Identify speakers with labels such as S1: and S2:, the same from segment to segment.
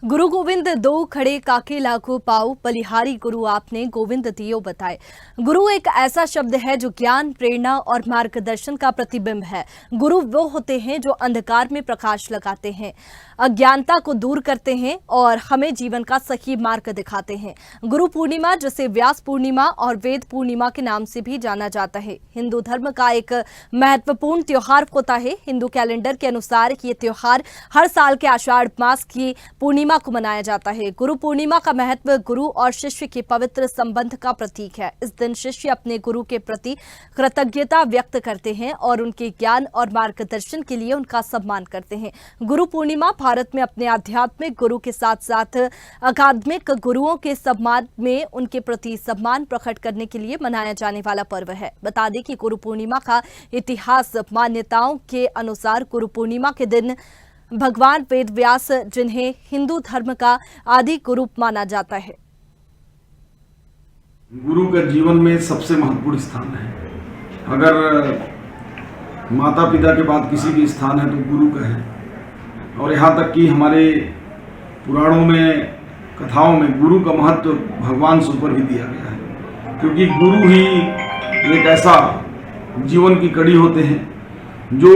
S1: गुरु गोविंद दो खड़े काके लाखों पाऊ बलिहारी गुरु आपने गोविंद दियो बताए। गुरु एक ऐसा शब्द है जो ज्ञान, प्रेरणा और मार्गदर्शन का प्रतिबिंब है। गुरु वो होते हैं जो अंधकार में प्रकाश लगाते हैं, अज्ञानता को दूर करते हैं और हमें जीवन का सही मार्ग दिखाते हैं। गुरु पूर्णिमा, जिसे व्यास पूर्णिमा और वेद पूर्णिमा के नाम से भी जाना जाता है, हिंदू धर्म का एक महत्वपूर्ण त्योहार होता है। हिंदू कैलेंडर के अनुसार ये त्योहार हर साल के आषाढ़ मास की पूर्णिमा को मनाया जाता है। गुरु पूर्णिमा का महत्व गुरु और शिष्य के पवित्र संबंध का प्रतीक है। इस दिन शिष्य अपने गुरु के प्रति कृतज्ञता व्यक्त करते हैं और उनके ज्ञान और मार्गदर्शन के लिए उनका सम्मान करते हैं। गुरु पूर्णिमा भारत में अपने आध्यात्मिक गुरु के साथ साथ अकादमिक गुरुओं के सम्मान में उनके प्रति सम्मान प्रकट करने के लिए मनाया जाने वाला पर्व है। बता दें कि गुरु पूर्णिमा का इतिहास, मान्यताओं के अनुसार गुरु पूर्णिमा के दिन भगवान वेद व्यास, जिन्हें हिंदू धर्म का आदि गुरु माना जाता है,
S2: गुरु का जीवन में सबसे महत्वपूर्ण स्थान है। अगर माता पिता के बाद किसी भी स्थान है तो गुरु का है। और यहाँ तक कि हमारे पुराणों में, कथाओं में गुरु का महत्व भगवान से ऊपर भी दिया गया है, क्योंकि गुरु ही एक ऐसा जीवन की कड़ी होते हैं जो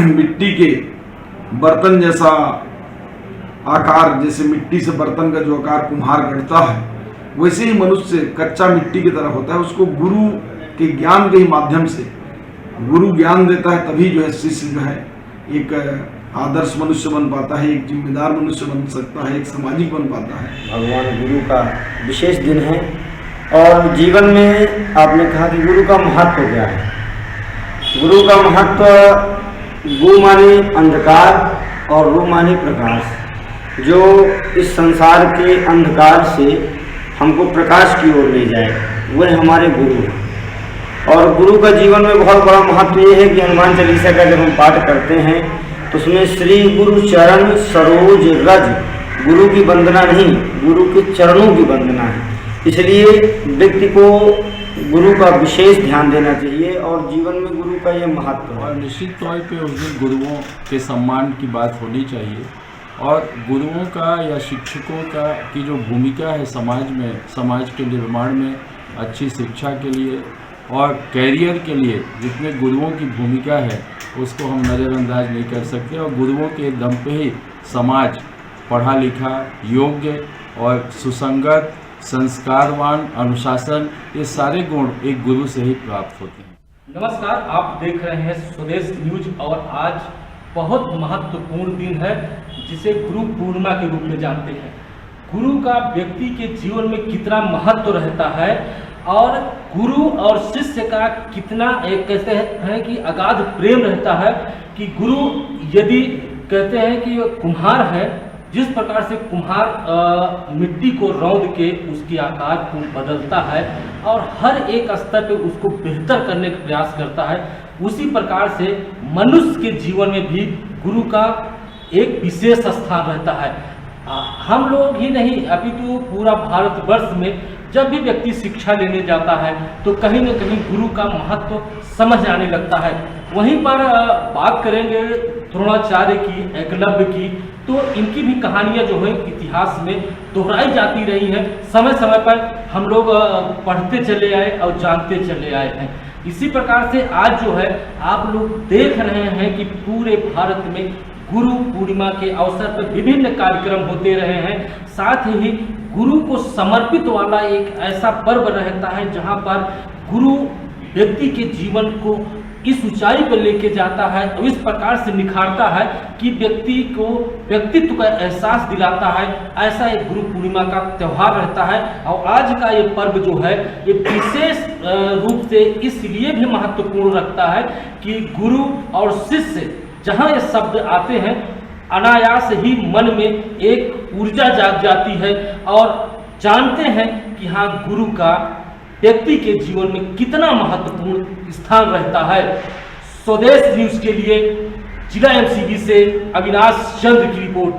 S2: मिट्टी के बर्तन जैसा आकार, जैसे मिट्टी से बर्तन का जो आकार कुम्हार गढ़ता है, वैसे ही मनुष्य कच्चा मिट्टी की तरह होता है। उसको गुरु के ज्ञान के ही माध्यम से गुरु ज्ञान देता है, तभी जो है शिष्य जो है एक आदर्श मनुष्य बन पाता है, एक जिम्मेदार मनुष्य बन सकता है, एक सामाजिक बन पाता है।
S3: भगवान गुरु का विशेष दिन है। और जीवन में आपने कहा कि गुरु का महत्व क्या है। गुरु का महत्व, गु माने अंधकार और रु माने प्रकाश, जो इस संसार के अंधकार से हमको प्रकाश की ओर ले जाए, वह हमारे गुरु हैं। और गुरु का जीवन में बहुत बड़ा महत्व ये है कि हनुमान चालीसा का जब हम पाठ करते हैं तो उसमें श्री गुरु चरण सरोज रज, गुरु की वंदना नहीं, गुरु के चरणों की वंदना है। इसलिए व्यक्ति को गुरु का विशेष ध्यान देना चाहिए और जीवन में गुरु का ये महत्व है।
S4: और निश्चित तौर पे उस दिन गुरुओं के सम्मान की बात होनी चाहिए। और गुरुओं का या शिक्षकों का की जो भूमिका है समाज में, समाज के निर्माण में, अच्छी शिक्षा के लिए और कैरियर के लिए जितने गुरुओं की भूमिका है उसको हम नज़रअंदाज नहीं कर सकते। और गुरुओं के दम पे ही समाज पढ़ा लिखा, योग्य और सुसंगत, संस्कारवान, अनुशासन, ये सारे गुण एक गुरु से ही प्राप्त होते हैं।
S5: नमस्कार, आप देख रहे हैं स्वदेश न्यूज और आज बहुत महत्वपूर्ण दिन है जिसे गुरु पूर्णिमा के रूप में जानते हैं। गुरु का व्यक्ति के जीवन में कितना महत्व रहता है और गुरु और शिष्य का कितना एक कहते हैं कि अगाध प्रेम रहता है कि गुरु यदि कहते हैं कि कुम्हार है, जिस प्रकार से कुम्हार मिट्टी को रौंद के उसके आकार को बदलता है और हर एक स्तर पे उसको बेहतर करने का प्रयास करता है, उसी प्रकार से मनुष्य के जीवन में भी गुरु का एक विशेष स्थान रहता है। हम लोग ही नहीं, अभी तो पूरा भारतवर्ष में जब भी व्यक्ति शिक्षा लेने जाता है तो कहीं न कहीं गुरु का महत्व समझ आने लगता है। वहीं पर बात करेंगे द्रोणाचार्य की, एकलव्य की, तो इनकी भी कहानियां जो है इतिहास में दोहराई जाती रही हैं। समय समय पर हम लोग पढ़ते चले आए और जानते चले आए हैं। इसी प्रकार से आज जो है आप लोग देख रहे हैं कि पूरे भारत में गुरु पूर्णिमा के अवसर पर विभिन्न कार्यक्रम होते रहे हैं। साथ ही गुरु को समर्पित वाला एक ऐसा पर्व रहता है जहां पर गुरु व्यक्ति के जीवन को इस ऊंचाई पर लेके जाता है और इस प्रकार से निखारता है कि व्यक्ति को व्यक्तित्व का एहसास दिलाता है। ऐसा एक गुरु पूर्णिमा का त्यौहार रहता है। और आज का ये पर्व जो है ये विशेष रूप से इसलिए भी महत्वपूर्ण रखता है कि गुरु और शिष्य जहाँ ये शब्द आते हैं, अनायास ही मन में एक ऊर्जा जाग जाती है और जानते हैं कि हाँ, गुरु का व्यक्ति के जीवन में कितना महत्वपूर्ण स्थान रहता है। स्वदेश न्यूज के लिए जिला एमसीबी से अविनाश चंद्र की रिपोर्ट।